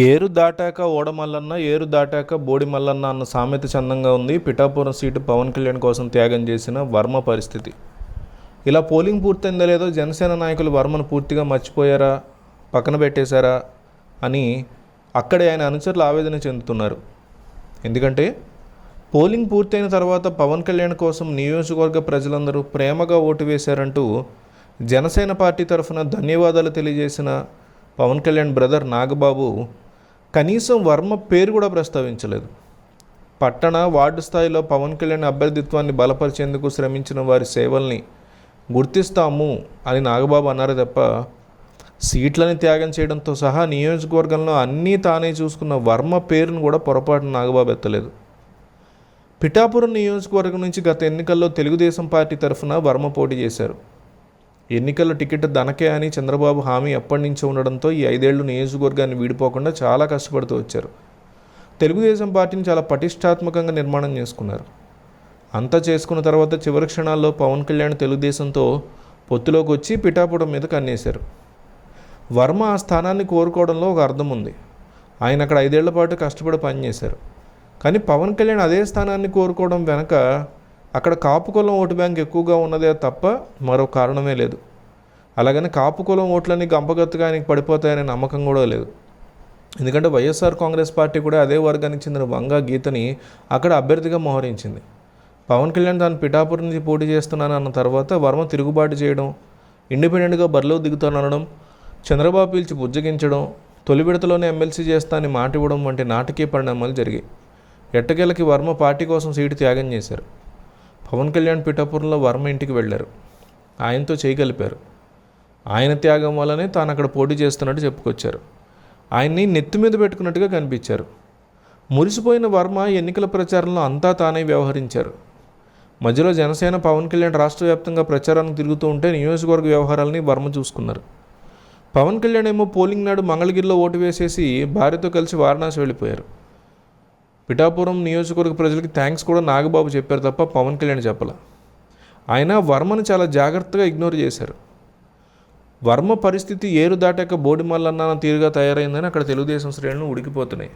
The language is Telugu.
ఏరు దాటాక ఓడమల్లన్న, ఏరు దాటాక బోడి మల్లన్న అన్న సామెత చందంగా ఉంది పిఠాపురం సీటు పవన్ కళ్యాణ్ కోసం త్యాగం చేసిన వర్మ పరిస్థితి. ఇలా పోలింగ్ పూర్తయిందో లేదో జనసేన నాయకులు వర్మను పూర్తిగా మర్చిపోయారా, పక్కన పెట్టేశారా అని అక్కడే ఆయన అనుచరులు ఆవేదన చెందుతున్నారు. ఎందుకంటే పోలింగ్ పూర్తయిన తర్వాత పవన్ కళ్యాణ్ కోసం నియోజకవర్గ ప్రజలందరూ ప్రేమగా ఓటు వేశారంటూ జనసేన పార్టీ తరఫున ధన్యవాదాలు తెలియజేసిన పవన్ కళ్యాణ్ బ్రదర్ నాగబాబు కనీసం వర్మ పేరు కూడా ప్రస్తావించలేదు. పట్టణ వార్డు స్థాయిలో పవన్ కళ్యాణ్ అభ్యర్థిత్వాన్ని బలపరిచేందుకు శ్రమించిన వారి సేవల్ని గుర్తిస్తాము అని నాగబాబు అన్నారు తప్ప సీట్లని త్యాగం చేయడంతో సహా నియోజకవర్గంలో అన్నీ తానే చూసుకున్న వర్మ పేరును కూడా పొరపాటున నాగబాబు ఎత్తలేదు. పిఠాపురం నియోజకవర్గం నుంచి గత ఎన్నికల్లో తెలుగుదేశం పార్టీ తరఫున వర్మ పోటీ చేశారు. ఎన్నికల టికెట్ దనకే అని చంద్రబాబు హామీ ఎప్పటి నుంచో ఉండడంతో ఈ 5 ఏళ్లు నియోజకవర్గాన్ని వీడిపోకుండా చాలా కష్టపడుతూ వచ్చారు. తెలుగుదేశం పార్టీని చాలా పటిష్టాత్మకంగా నిర్మాణం చేసుకున్నారు. అంతా చేసుకున్న తర్వాత చివరి క్షణాల్లో పవన్ కళ్యాణ్ తెలుగుదేశంతో పొత్తులోకి వచ్చి పిఠాపురం మీద కన్నేశారు. వర్మ ఆ స్థానాన్ని కోరుకోవడంలో ఒక అర్థం ఉంది. ఆయన అక్కడ 5 ఏళ్ల పాటు కష్టపడి పనిచేశారు. కానీ పవన్ కళ్యాణ్ అదే స్థానాన్ని కోరుకోవడం వెనక అక్కడ కాపు కులం ఓటు బ్యాంక్ ఎక్కువగా ఉన్నదే తప్ప మరో కారణమే లేదు. అలాగని కాపు కులం ఓట్లన్నీ గంపగత్తుగా ఆయనకి పడిపోతాయనే నమ్మకం కూడా లేదు. ఎందుకంటే వైఎస్ఆర్ కాంగ్రెస్ పార్టీ కూడా అదే వర్గానికి చెందిన వంగా గీతని అక్కడ అభ్యర్థిగా మోహరించింది. పవన్ కళ్యాణ్ తాను పిఠాపురం నుంచి పోటీ చేస్తున్నాను అన్న తర్వాత వర్మ తిరుగుబాటు చేయడం, ఇండిపెండెంట్గా బరిలో దిగుతాననడం, చంద్రబాబు పిలిచి బుజ్జగించడం, తొలి విడతలోనే ఎమ్మెల్సీ చేస్తానని మాట ఇవ్వడం వంటి నాటకీయ పరిణామాలు జరిగాయి. ఎట్టకేలకి వర్మ పార్టీ కోసం సీటు త్యాగం చేశారు. పవన్ కళ్యాణ్ పిఠాపురంలో వర్మ ఇంటికి వెళ్ళారు. ఆయనతో చేయగలిపారు. ఆయన త్యాగం వల్లనే తాను అక్కడ పోటీ చేస్తున్నట్టు చెప్పుకొచ్చారు. ఆయన్ని నెత్తి మీద పెట్టుకున్నట్టుగా కనిపించారు. మురిసిపోయిన వర్మ ఎన్నికల ప్రచారంలో అంతా తానే వ్యవహరించారు. మధ్యలో జనసేన పవన్ కళ్యాణ్ రాష్ట్ర వ్యాప్తంగా ప్రచారానికి తిరుగుతూ ఉంటే నియోజకవర్గ వ్యవహారాలని వర్మ చూసుకున్నారు. పవన్ కళ్యాణ్ ఏమో పోలింగ్ నాడు మంగళగిరిలో ఓటు వేసేసి భార్యతో కలిసి వారణాసి వెళ్ళిపోయారు. పిఠాపురం నియోజకవర్గ ప్రజలకి థ్యాంక్స్ కూడా నాగబాబు చెప్పారు తప్ప పవన్ కళ్యాణ్ చెప్పలే. ఆయన వర్మను చాలా జాగ్రత్తగా ఇగ్నోర్ చేశారు. వర్మ పరిస్థితి ఏరు దాటాక బోడి మల్లన్న తీరుగా తయారైందని అక్కడ తెలుగుదేశం శ్రేణులు ఉడికిపోతున్నాయి.